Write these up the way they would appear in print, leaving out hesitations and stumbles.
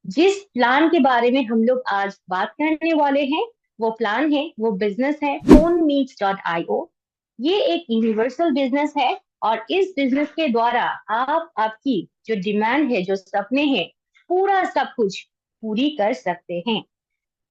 जिस प्लान के बारे में हम लोग आज बात करने वाले हैं, वो प्लान है, वो बिजनेस है phonemeets.io। ये एक यूनिवर्सल बिजनेस है और इस बिजनेस के द्वारा आप आपकी जो डिमांड है, जो सपने हैं, पूरा सब कुछ पूरी कर सकते हैं।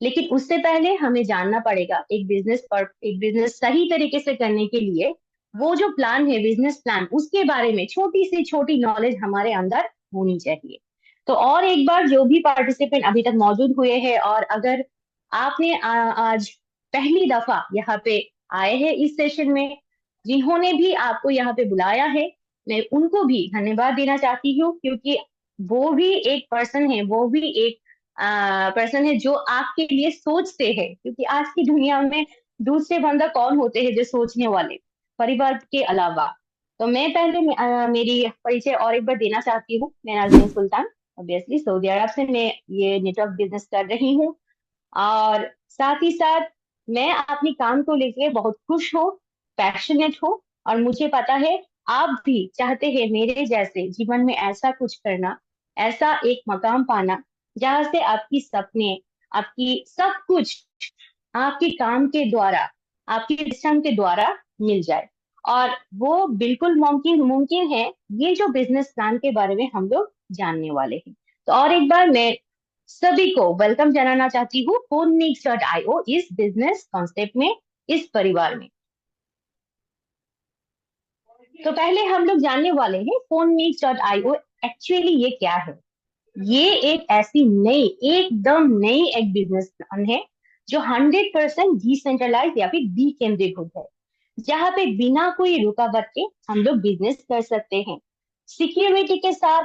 लेकिन उससे पहले हमें जानना पड़ेगा एक बिजनेस सही तरीके से करने के लिए वो जो प्लान है, बिजनेस प्लान, उसके बारे में छोटी से छोटी नॉलेज हमारे अंदर होनी चाहिए। तो और एक बार जो भी पार्टिसिपेंट अभी तक मौजूद हुए हैं और अगर आपने आज पहली दफा यहाँ पे आए हैं इस सेशन में, जिन्होंने भी आपको यहाँ पे बुलाया है, मैं उनको भी धन्यवाद देना चाहती हूँ, क्योंकि वो भी एक पर्सन है, वो भी एक पर्सन है जो आपके लिए सोचते हैं। क्योंकि आज की दुनिया में दूसरे बंदा कौन होते हैं जो सोचने वाले, परिवार के अलावा। तो मैं पहले मेरी परिचय और एक बार देना चाहती हूँ। मैं नाज़नीन सुल्तान, ऑब्वियसली सऊदी अरब से मैं ये नेटवर्क बिजनेस कर रही हूँ। और साथ ही साथ मैं अपनी काम को लेके बहुत खुश हूँ, पैशनेट हूँ। और मुझे पता है आप भी चाहते हैं मेरे जैसे जीवन में ऐसा कुछ करना, ऐसा एक मकाम पाना जहाँ से आपकी सपने, आपकी सब कुछ आपके काम के द्वारा, आपके परिश्रम के द्वारा मिल जाए। और वो बिल्कुल मुमकिन मुमकिन है, ये जो बिजनेस प्लान के बारे में हम लोग जानने वाले हैं। तो और एक बार मैं सभी को वेलकम जनाना चाहती हूँ phonemeets.io इस बिजनेस कॉन्सेप्ट में, इस परिवार में। तो पहले हम लोग जानने वाले हैं phonemeets.io एक्चुअली ये क्या है। ये एक ऐसी नई, एकदम नई एक बिजनेस प्लान है जो 100% डिसेंट्रलाइज या फिर विकेंद्रीकृत है, जहाँ पे बिना कोई रुकावट के हम लोग बिजनेस कर सकते हैं, सिक्योरिटी के साथ,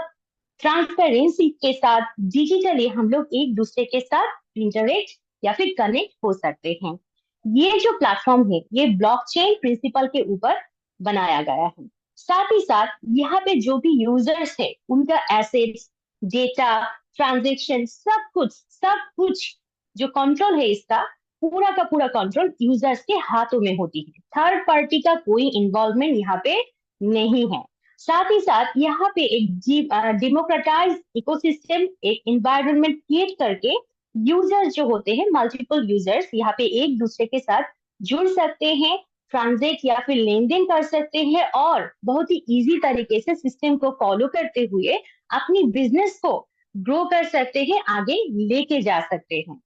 ट्रांसपेरेंसी के साथ, डिजिटली हम लोग एक दूसरे के साथ इंटरेक्ट या फिर कनेक्ट हो सकते हैं। ये जो प्लेटफॉर्म है, ये ब्लॉकचेन प्रिंसिपल के ऊपर बनाया गया है। साथ ही साथ यहाँ पे जो भी यूजर्स है, उनका एसेट्स, डेटा, ट्रांजेक्शन, सब कुछ जो कंट्रोल है इसका, पूरा का पूरा कंट्रोल यूजर्स के हाथों में होती है। थर्ड पार्टी का कोई इन्वॉल्वमेंट यहाँ पे नहीं है। साथ ही साथ यहाँ पे एक डेमोक्रेटाइज इकोसिस्टम, एक इन्वायरमेंट क्रिएट करके यूजर्स जो होते हैं, मल्टीपल यूजर्स यहाँ पे एक दूसरे के साथ जुड़ सकते हैं, ट्रांजेक्ट या फिर लेन देन कर सकते हैं और बहुत ही इजी तरीके से सिस्टम को फॉलो करते हुए अपनी बिजनेस को ग्रो कर सकते हैं, आगे लेके जा सकते हैं।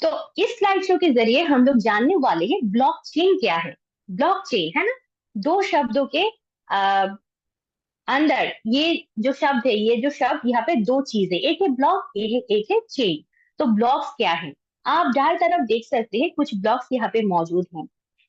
तो इस स्लाइड शो के जरिए हम लोग जानने वाले हैं ब्लॉकचेन क्या है। ब्लॉकचेन है ना, दो शब्दों के आ, अंदर ये जो शब्द है, ये जो शब्द यहाँ पे दो चीजें, एक है ब्लॉक, एक है चेन। तो ब्लॉक्स क्या है, आप दाएं तरफ देख सकते हैं कुछ ब्लॉक्स यहाँ पे मौजूद हैं।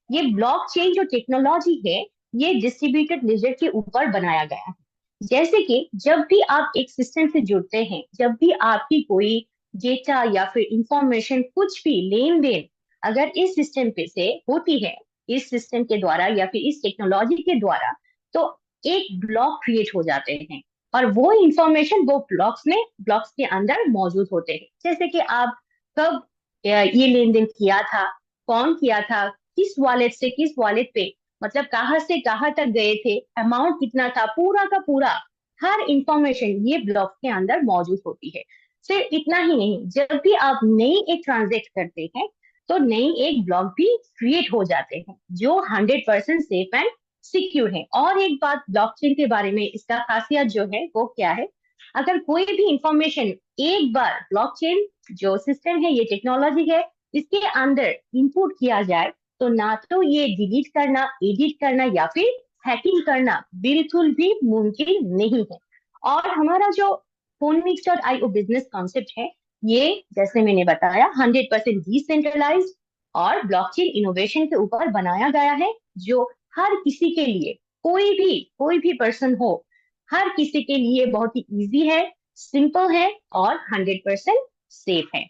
ये ब्लॉकचेन जो टेक्नोलॉजी है, ये डिस्ट्रीब्यूटेड लेजर के ऊपर बनाया गया है। जैसे कि जब भी आप एक सिस्टम से जुड़ते हैं, जब भी आपकी कोई डेटा या फिर इंफॉर्मेशन, कुछ भी लेन देन अगर इस सिस्टम पे से होती है, इस सिस्टम के द्वारा या फिर इस टेक्नोलॉजी के द्वारा, तो एक ब्लॉक क्रिएट हो जाते हैं और वो इंफॉर्मेशन वो ब्लॉक्स के अंदर मौजूद होते हैं। जैसे कि आप कब ये लेन देन किया था, कौन किया था, किस वॉलेट से किस वॉलेट पे, मतलब कहाँ से कहाँ तक गए थे, अमाउंट कितना था, पूरा का पूरा हर इंफॉर्मेशन ये ब्लॉक के अंदर मौजूद होती है। सिर्फ इतना ही नहीं, जब भी आप नई एक ट्रांजेक्ट करते हैं तो नई एक ब्लॉक भी क्रिएट हो जाते हैं जो 100% सेफ एंड सिक्योर है। और एक बात ब्लॉकचेन के बारे में, इसका खासियत जो है वो क्या है, अगर कोई भी इंफॉर्मेशन एक बार ब्लॉकचेन जो सिस्टम है, ये टेक्नोलॉजी है, इसके अंदर इनपुट किया जाए, तो ना तो ये डिलीट करना, एडिट करना या फिर हैकिंग करना बिल्कुल भी मुमकिन नहीं है। और हमारा जो phonemeets.io बिजनेस कॉन्सेप्ट है, ये जैसे मैंने बताया 100% डिसेंट्रलाइज्ड और ब्लॉकचेन इनोवेशन के ऊपर बनाया गया है, जो हर किसी के लिए, कोई भी पर्सन हो, हर किसी के लिए बहुत ही इजी है, सिंपल है और 100% सेफ है।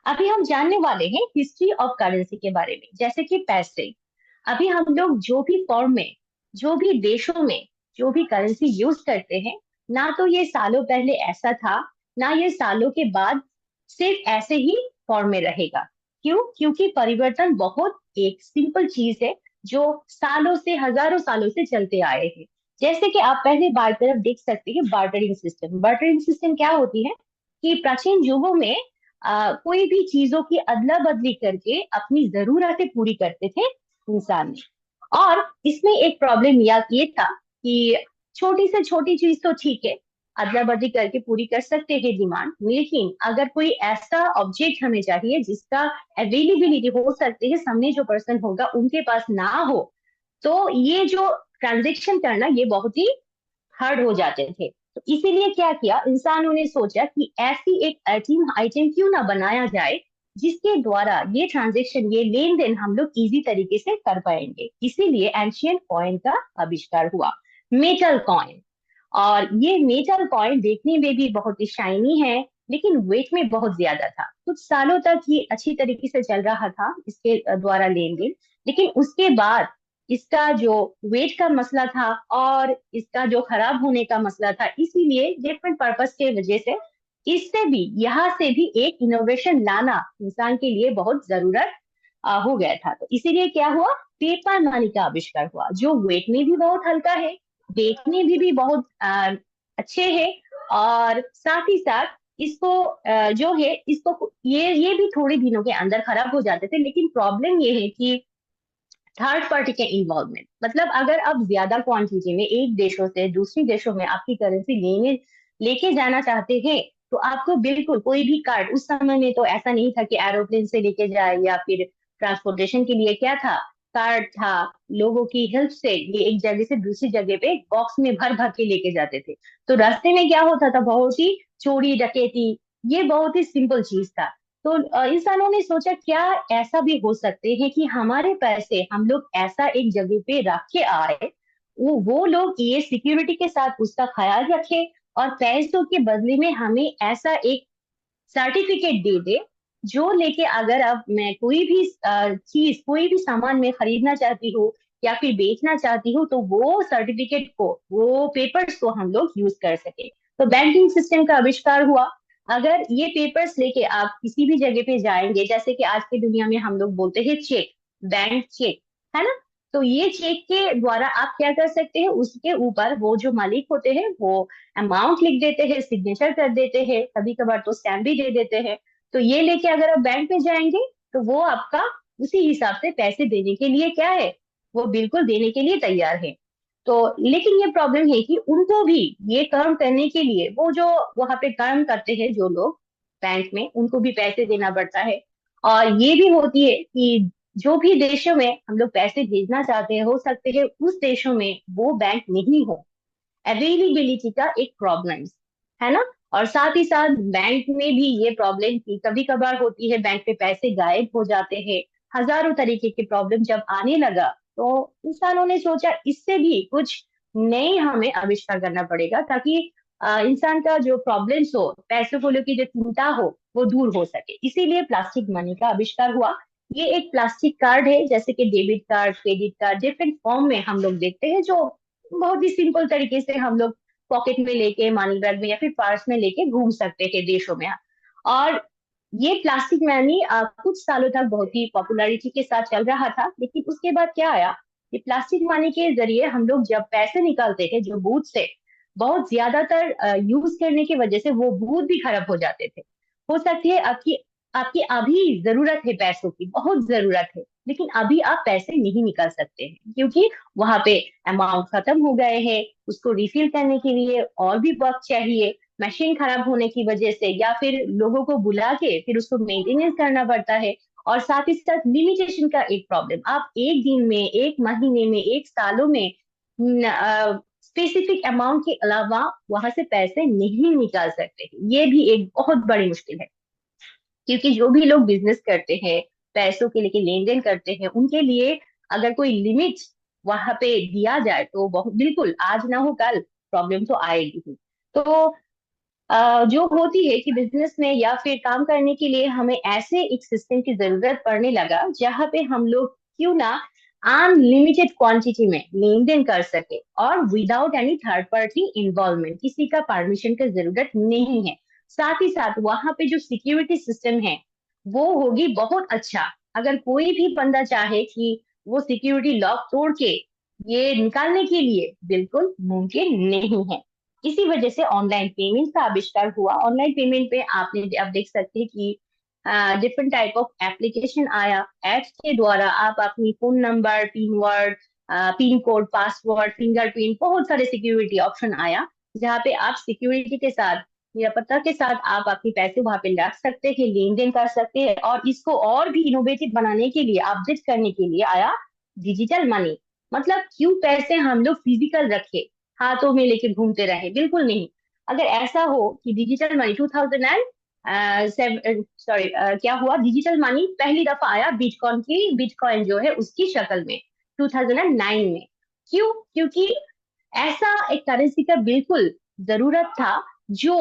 अभी हम जानने वाले हैं हिस्ट्री ऑफ करेंसी के बारे में, जैसे कि पैसे। अभी हम लोग जो भी फॉर्म में, जो भी देशों में जो भी करेंसी यूज करते हैं, ना तो ये सालों पहले ऐसा था, ना ये सालों के बाद सिर्फ ऐसे ही फॉर्म में रहेगा। क्यों? क्योंकि परिवर्तन बहुत एक सिंपल चीज है जो सालों से, हजारों सालों से चलते आए हैं। जैसे कि आप पहले बार तरफ देख सकते हैं बार्टरिंग सिस्टम। बार्टरिंग सिस्टम क्या होती है कि प्राचीन युगों में कोई भी चीजों की अदला बदली करके अपनी जरूरतें पूरी करते थे इंसान। और इसमें एक प्रॉब्लम ये था कि छोटी से छोटी चीज तो ठीक है, अदला बदली करके पूरी कर सकते हैं डिमांड, लेकिन अगर कोई ऐसा ऑब्जेक्ट हमें चाहिए जिसका अवेलेबिलिटी हो सकती है सामने जो पर्सन होगा उनके पास ना हो, तो ये जो ट्रांजेक्शन करना ये बहुत ही हार्ड हो जाते थे। तो इसीलिए क्या किया इंसानों ने सोचा कि ऐसी एक आइटम आइटम क्यों ना बनाया जाए जिसके द्वारा ये ट्रांजेक्शन ये लेन देन हम लोग इजी तरीके से कर पाएंगे। इसीलिए एंशियंट कॉइन का आविष्कार हुआ, मेटल कॉइन। और ये मेटल कॉइन देखने में भी बहुत ही शाइनी है, लेकिन वेट में बहुत ज्यादा था। कुछ सालों तक ये अच्छी तरीके से चल रहा था इसके द्वारा लेन देन, लेकिन उसके बाद इसका जो वेट का मसला था और इसका जो खराब होने का मसला था, इसीलिए डिफरेंट पर्पस के वजह से इससे भी यहाँ से भी एक इनोवेशन लाना इंसान के लिए बहुत जरूरत हो गया था। तो इसीलिए क्या हुआ, पेपर मनी का आविष्कार हुआ, जो वेट में भी बहुत हल्का है, देखने भी बहुत अच्छे है, और साथ ही साथ इसको जो है इसको ये भी थोड़े दिनों के अंदर खराब हो जाते थे। लेकिन प्रॉब्लम ये है कि थर्ड पार्टी के इन्वॉल्वमेंट, मतलब अगर आप ज्यादा क्वांटिटी में एक देशों से दूसरी देशों में आपकी करेंसी लेने लेके जाना चाहते हैं, तो आपको बिल्कुल कोई भी कार्ड, उस समय में तो ऐसा नहीं था कि एरोप्लेन से लेके जाए या फिर ट्रांसपोर्टेशन के लिए क्या था, कार्ड था, लोगों की हेल्प से ये एक जगह से दूसरी जगह पे बॉक्स में भर भर के लेके जाते थे। तो रास्ते में क्या होता था, बहुत ही चोरी डकैती, ये बहुत ही सिंपल चीज था। तो इंसानों ने सोचा क्या ऐसा भी हो सकते हैं कि हमारे पैसे हम लोग ऐसा एक जगह पे रख के आए, वो लोग ये सिक्योरिटी के साथ उसका ख्याल रखे, और पैसों के बदले में हमें ऐसा एक सर्टिफिकेट दे दे, जो लेके अगर अब मैं कोई भी चीज कोई भी सामान मैं खरीदना चाहती हूँ या फिर बेचना चाहती हूँ, तो वो सर्टिफिकेट को, वो पेपर्स को हम लोग यूज कर सके। तो बैंकिंग सिस्टम का आविष्कार हुआ। अगर ये पेपर्स लेके आप किसी भी जगह पे जाएंगे, जैसे कि आज की दुनिया में हम लोग बोलते हैं चेक, बैंक चेक, है ना, तो ये चेक के द्वारा आप क्या कर सकते हैं, उसके ऊपर वो जो मालिक होते हैं वो अमाउंट लिख देते हैं, सिग्नेचर कर देते हैं, कभी कभार तो स्टैम्प भी दे देते हैं। तो ये लेके अगर आप बैंक में जाएंगे, तो वो आपका उसी हिसाब से पैसे देने के लिए क्या है, वो बिल्कुल देने के लिए तैयार है। तो लेकिन ये प्रॉब्लम है कि उनको भी ये काम करने के लिए, वो जो वहां पे काम करते हैं जो लोग बैंक में, उनको भी पैसे देना पड़ता है। और ये भी होती है कि जो भी देशों में हम लोग पैसे भेजना चाहते हैं, हो सकते हैं उस देशों में वो बैंक नहीं हो, अवेलेबिलिटी का एक प्रॉब्लम, है ना। और साथ ही साथ बैंक में भी ये प्रॉब्लम की कभी कभार होती है, बैंक पे पैसे गायब हो जाते हैं। हजारों तरीके की प्रॉब्लम जब आने लगा, तो इंसानों ने सोचा इससे भी कुछ नए हमें आविष्कार करना पड़ेगा, ताकि इंसान का जो प्रॉब्लम्स हो, पैसों को लेकर जो चिंता हो, वो दूर हो सके। इसीलिए प्लास्टिक मनी का आविष्कार हुआ। ये एक प्लास्टिक कार्ड है, जैसे कि debit card, credit card, different form में हम लोग देखते हैं, जो बहुत ही सिंपल तरीके से हम लोग पॉकेट में लेके, मनी बैग में या फिर पर्स में लेके घूम सकते हैं देशों में। और ये प्लास्टिक मनी कुछ सालों तक बहुत ही पॉपुलैरिटी के साथ चल रहा था, लेकिन उसके बाद क्या आया, ये प्लास्टिक मनी के जरिए हम लोग जब पैसे निकालते हैं जो बूथ से, बहुत ज्यादातर यूज करने की वजह से वो बूथ भी खराब हो जाते थे। हो सकती है आपकी आपकी अभी जरूरत है पैसों की, बहुत जरूरत है, लेकिन अभी आप पैसे नहीं निकाल सकते हैं क्योंकि वहां पे अमाउंट खत्म हो गए हैं, उसको रिफिल करने के लिए और भी वक्त चाहिए, मशीन खराब होने की वजह से, या फिर लोगों को बुला के फिर उसको मेंटेनेंस करना पड़ता है। और साथ ही साथ लिमिटेशन का एक प्रॉब्लम, आप एक दिन में, एक महीने में, एक सालों में स्पेसिफिक अमाउंट के अलावा वहां से पैसे नहीं निकाल सकते। ये भी एक बहुत बड़ी मुश्किल है, क्योंकि जो भी लोग बिजनेस करते हैं, पैसों के लेके लेन देन करते हैं, उनके लिए अगर कोई लिमिट वहां पे दिया जाए, तो बहुत बिल्कुल आज ना हो कल प्रॉब्लम तो आएगी ही। तो जो होती है कि बिजनेस में या फिर काम करने के लिए हमें ऐसे एक सिस्टम की जरूरत पड़ने लगा जहां पे हम लोग क्यों ना अनलिमिटेड क्वांटिटी में लेन देन कर सके, और without any third party involvement, किसी का परमिशन की जरूरत नहीं है। साथ ही साथ वहां पे जो सिक्योरिटी सिस्टम है वो होगी बहुत अच्छा। अगर कोई भी बंदा चाहे कि वो सिक्योरिटी लॉक तोड़ के ये निकालने के लिए बिल्कुल मुमकिन नहीं है। इसी वजह से ऑनलाइन पेमेंट का आविष्कार हुआ। ऑनलाइन पेमेंट पे आपने आप देख सकते हैं कि डिफरेंट टाइप ऑफ एप्लीकेशन आया। एप्स के द्वारा आप अपनी phone number, pin word, pin code, password, fingerprint, बहुत सारे सिक्योरिटी ऑप्शन आया, जहाँ पे आप सिक्योरिटी के साथ, निरापत्ता के साथ आप अपने पैसे वहां पे रख सकते हैं, लेन देन कर सकते हैं। और इसको और भी इनोवेटिव बनाने के लिए, अपडेट करने के लिए आया डिजिटल मनी। मतलब क्यों पैसे हम लोग फिजिकल रखे, हाथों में लेके घूमते रहे, बिल्कुल नहीं। अगर ऐसा हो कि डिजिटल मनी 2007, सॉरी, क्या हुआ, डिजिटल मनी पहली दफा आया बिटकॉइन जो है उसकी शक्ल में 2009 में। क्यों? क्योंकि ऐसा एक करेंसी का बिल्कुल जरूरत था, जो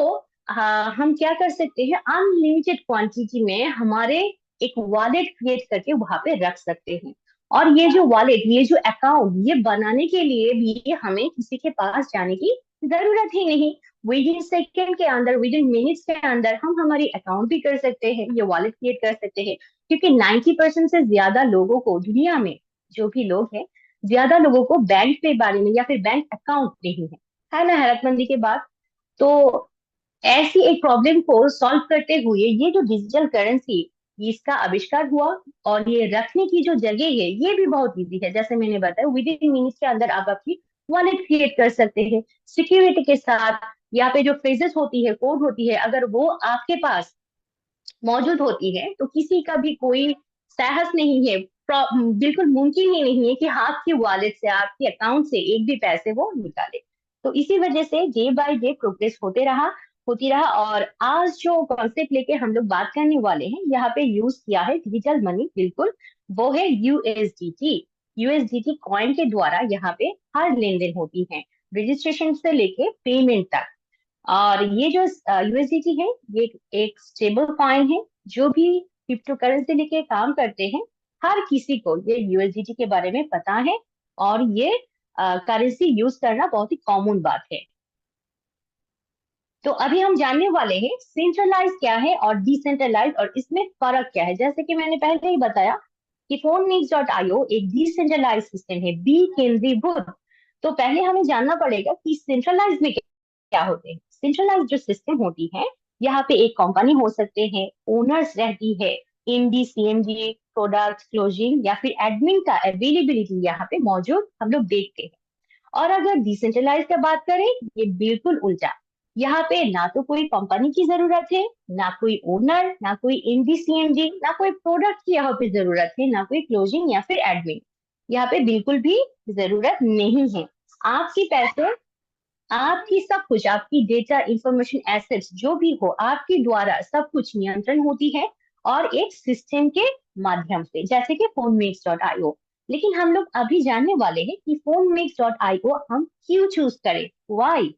हम क्या कर सकते हैं, अनलिमिटेड क्वांटिटी में हमारे एक वॉलेट क्रिएट करके वहां पे रख सकते हैं। और ये जो वॉलेट, ये जो अकाउंट, ये बनाने के लिए भी हमें किसी के पास जाने की जरूरत ही नहीं। विद इन सेकेंड के अंदर, विद इन मिनट्स के अंदर हम हमारी अकाउंट भी कर सकते हैं, ये वॉलेट क्रिएट कर सकते हैं। क्योंकि 90% से ज्यादा लोगों को दुनिया में, जो भी लोग हैं, ज्यादा लोगों को बैंक के बारे में या फिर बैंक अकाउंट नहीं है ना, हैरतमंदी के बाद। तो ऐसी एक प्रॉब्लम को सॉल्व करते हुए ये जो डिजिटल करेंसी, इसका आविष्कार हुआ। और ये रखने की जो जगह है ये भी बहुत इजी है, जैसे मैंने बताया, विद इन मिनट्स के अंदर आप अपनी वॉलेट क्रिएट कर सकते हैं सिक्योरिटी के साथ। यहाँ पे जो फ्रेजेस होती है, कोड होती है, अगर वो आपके पास मौजूद होती है तो किसी का भी कोई साहस नहीं है, बिल्कुल मुमकिन ही नहीं है कि आपकी वॉलेट से, आपके अकाउंट से एक भी पैसे वो निकाले। तो इसी वजह से डे बाय डे प्रोग्रेस होती रहा। और आज जो कॉन्सेप्ट लेके हम लोग बात करने वाले हैं, यहाँ पे यूज किया है डिजिटल मनी, बिल्कुल वो है यूएसडीटी। यूएसडीटी कॉइन के द्वारा यहाँ पे हर लेन देन होती है, रजिस्ट्रेशन से लेके पेमेंट तक। और ये जो यूएसडीटी है, ये एक स्टेबल कॉइन है। जो भी क्रिप्टो करेंसी लेके काम करते हैं, हर किसी को ये यूएसडीटी के बारे में पता है। और ये करेंसी यूज करना बहुत ही कॉमन बात है। तो अभी हम जानने वाले हैं सेंट्रलाइज क्या है और डिसेंट्रलाइज, और इसमें फर्क क्या है। जैसे कि मैंने पहले ही बताया कि फोनमिक्स.io एक डिसेंट्रलाइज सिस्टम है, बी केंद्रीभूत। तो पहले हमें जानना पड़ेगा कि सेंट्रलाइज में क्या होते हैं। सेंट्रलाइज जो सिस्टम होती है, यहाँ पे एक कंपनी हो सकते हैं, ओनर्स रहती है, एमडी, सीएमडी, प्रोडक्ट क्लोजिंग या फिर एडमिन का अवेलेबिलिटी यहाँ पे मौजूद हम लोग देखते हैं। और अगर डिसेंट्रलाइज का बात करें, ये बिल्कुल उल्टा। यहाँ पे ना तो कोई कंपनी की जरूरत है, ना कोई ओनर, ना कोई एमडी सीएमडी, ना कोई प्रोडक्ट की यहाँ पे जरूरत है, ना कोई क्लोजिंग या फिर एडमिन, यहाँ पे बिल्कुल भी जरूरत नहीं है। आपके पैसे, आपकी सब कुछ, आपकी डेटा, इंफॉर्मेशन, एसेट्स जो भी हो, आपके द्वारा सब कुछ नियंत्रण होती है, और एक सिस्टम के माध्यम से, जैसे कि फोनमेक्स.io। लेकिन हम लोग अभी जानने वाले हैं कि फोनमेक्स.io हम क्यों चूज करें, वाई।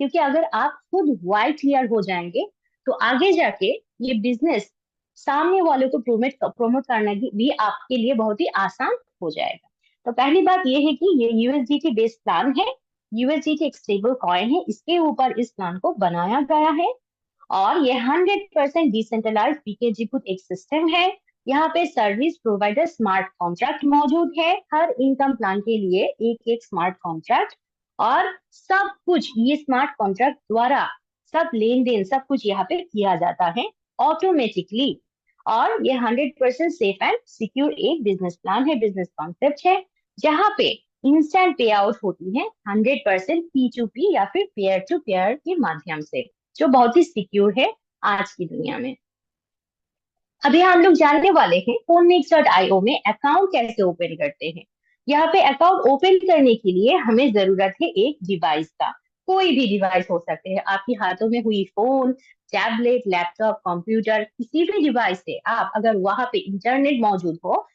क्योंकि अगर आप खुद वाई क्लियर हो जाएंगे, तो आगे जाके ये बिजनेस सामने वालों को प्रोमोट करना भी आपके लिए बहुत ही आसान हो जाएगा। तो पहली बात ये है कि ये यूएसडीटी बेस्ड प्लान है। यूएसडीटी एक स्टेबल कॉइन है, इसके ऊपर इस प्लान को बनाया गया है। और ये 100% डिसेंट्रलाइज बीकेजीभूत एक सिस्टम है। यहाँ पे सर्विस प्रोवाइडर स्मार्ट कॉन्ट्रैक्ट मौजूद है, हर इनकम प्लान के लिए एक एक स्मार्ट कॉन्ट्रैक्ट। और सब कुछ ये स्मार्ट कॉन्ट्रैक्ट द्वारा, सब लेन देन सब कुछ यहाँ पे किया जाता है ऑटोमेटिकली। और ये 100% सेफ एंड सिक्योर एक बिजनेस प्लान है, बिजनेस कॉन्सेप्ट है, जहाँ पे इंस्टेंट पे आउट होती है 100% P2P या फिर पेयर टू पेयर के माध्यम से, जो बहुत ही सिक्योर है आज की दुनिया में। अभी हम लोग जानने वाले हैं फोनमिक्स.io में अकाउंट कैसे ओपन करते हैं। यहाँ पे अकाउंट ओपन करने के लिए हमें जरूरत है एक डिवाइस का। कोई भी डिवाइस हो सकते हैं, आपके हाथों में हुई फोन, टैबलेट, लैपटॉप, कंप्यूटर, किसी भी डिवाइस से आप, अगर वहां पे इंटरनेट मौजूद हो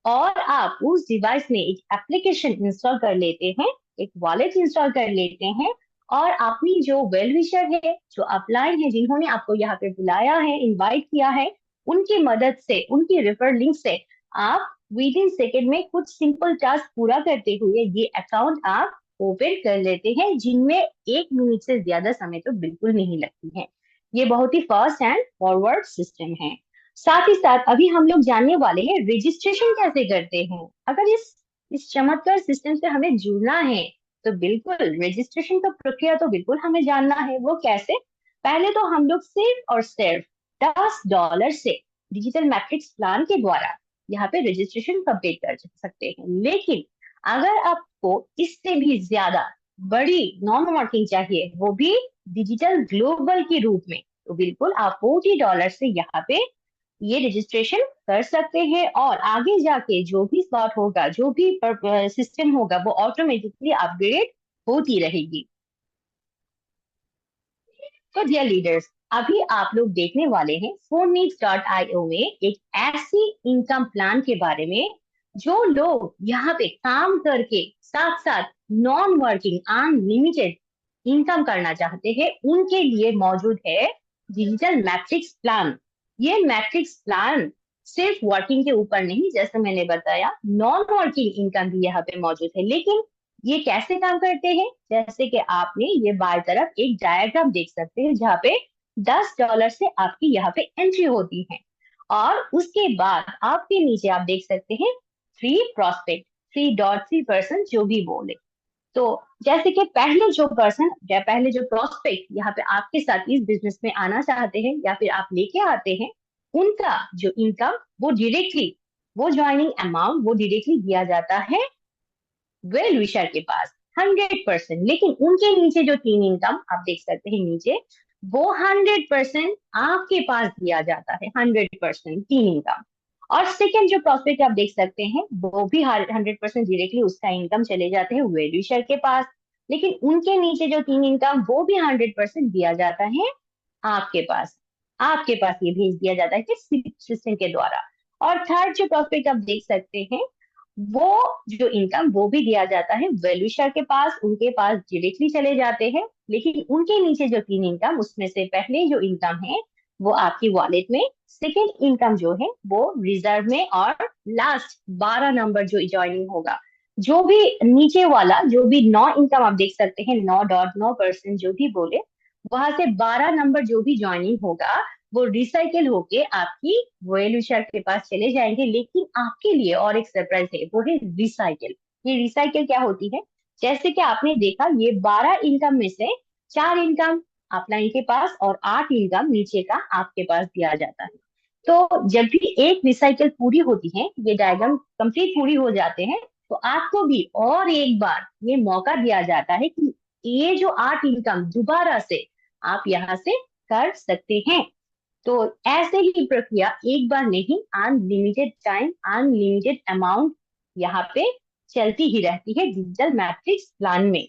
और आप उस डिवाइस में एक एप्लीकेशन इंस्टॉल कर लेते हैं, एक वॉलेट इंस्टॉल कर लेते हैं, और अपनी जो वेल विशर है, जो अपलाइन है, जिन्होंने आपको यहाँ पे बुलाया है, इनवाइट किया है, उनकी मदद से, उनकी रेफर लिंक से आप विद इन सेकेंड में कुछ सिंपल टास्क पूरा करते हुए ये अकाउंट आप ओपन कर लेते हैं, जिनमें 1 मिनट से ज्यादा समय तो बिल्कुल नहीं लगती है। ये बहुत ही फास्ट एंड फॉरवर्ड सिस्टम है। साथ ही साथ अभी हम लोग जानने वाले हैं रजिस्ट्रेशन कैसे करते हैं। अगर इस इस चमत्कार सिस्टम से हमें जुड़ना है, तो बिल्कुल रजिस्ट्रेशन का प्रक्रिया तो बिल्कुल हमें जानना है। वो कैसे? पहले तो हम लोग सिर्फ और सिर्फ $10 से डिजिटल मैट्रिक्स प्लान के द्वारा यहाँ पे रजिस्ट्रेशन कंप्लीट कर सकते हैं। लेकिन अगर आपको इससे भी ज्यादा बड़ी नॉन वर्किंग चाहिए, वो भी डिजिटल ग्लोबल के रूप में, तो बिल्कुल आप $40 से यहाँ पे ये रजिस्ट्रेशन कर सकते हैं। और आगे जाके जो भी स्लॉट होगा, जो भी सिस्टम होगा, वो ऑटोमेटिकली अपग्रेड होती रहेगी। तो डियर लीडर्स, अभी आप लोग देखने वाले हैं phoenix.io में एक ऐसी इनकम प्लान के बारे में जो लोग यहाँ पे काम करके साथ साथ नॉन वर्किंग अनलिमिटेड इनकम करना चाहते हैं, उनके लिए मौजूद है डिजिटल मैट्रिक्स प्लान। ये मैट्रिक्स प्लान सिर्फ वर्किंग के ऊपर नहीं, जैसे मैंने बताया, नॉन वर्किंग इनकम भी यहाँ पे मौजूद है। लेकिन ये कैसे काम करते हैं? जैसे कि आपने ये बाएं तरफ एक डायग्राम देख सकते हैं, जहाँ पे $10 से आपकी यहाँ पे एंट्री होती है, और उसके बाद आपके नीचे आप देख सकते हैं 3 प्रोस्पेक्ट, 3.3% जो भी बोले। तो जैसे कि पहले जो पर्सन या पहले जो प्रोस्पेक्ट यहाँ पे आपके साथ इस बिजनेस में आना चाहते हैं या फिर आप लेके आते हैं, उनका जो इनकम वो डायरेक्टली, वो ज्वाइनिंग अमाउंट वो डायरेक्टली दिया जाता है वेल विशर के पास 100%। लेकिन उनके नीचे जो 3 इनकम आप देख सकते हैं नीचे, वो 100% आपके पास दिया जाता है, 100% 3 इनकम। और सेकेंड जो प्रॉस्पेक्ट आप देख सकते हैं, वो भी 100% डायरेक्टली उसका इनकम चले जाते हैं वेल विशर के पास। लेकिन उनके नीचे जो 3 इनकम, वो भी 100% दिया जाता है आपके पास। आपके पास ये भेज दिया जाता है सिस्टम के द्वारा। और थर्ड जो प्रॉस्पेक्ट आप देख सकते हैं, वो जो इनकम वो भी दिया जाता है वेल्यूशर के पास, उनके पास डायरेक्टली चले जाते हैं। लेकिन उनके नीचे जो 3 इनकम, उसमें से पहले जो इनकम है वो आपकी वॉलेट में, सेकेंड इनकम जो है वो रिजर्व में, और लास्ट 12 नंबर जो ज्वाइनिंग होगा, जो भी नीचे वाला जो भी 9 इनकम आप देख सकते हैं, 9.9% जो भी बोले, वहां से 12 नंबर जो भी ज्वाइनिंग होगा, वो रिसाइकिल होके आपकी रॉयल विशाल के पास चले जाएंगे। लेकिन आपके लिए और एक सरप्राइज है, वो है रिसाइकिल। ये रिसाइकिल क्या होती है? जैसे कि आपने देखा, ये 12 इनकम में से 4 इनकम अपलाइन के पास और 8 इनकम नीचे का आपके पास दिया जाता है। तो जब भी एक रिसाइकिल पूरी होती है, ये डायग्राम कंप्लीट पूरी हो जाते हैं, तो आपको भी और एक बार ये मौका दिया जाता है कि ये जो 8 इनकम दोबारा से आप यहाँ से कर सकते हैं। तो ऐसे ही प्रक्रिया एक बार नहीं, अनलिमिटेड टाइम अनलिमिटेड अमाउंट यहाँ पे चलती ही रहती है डिजिटल मैट्रिक्स प्लान में।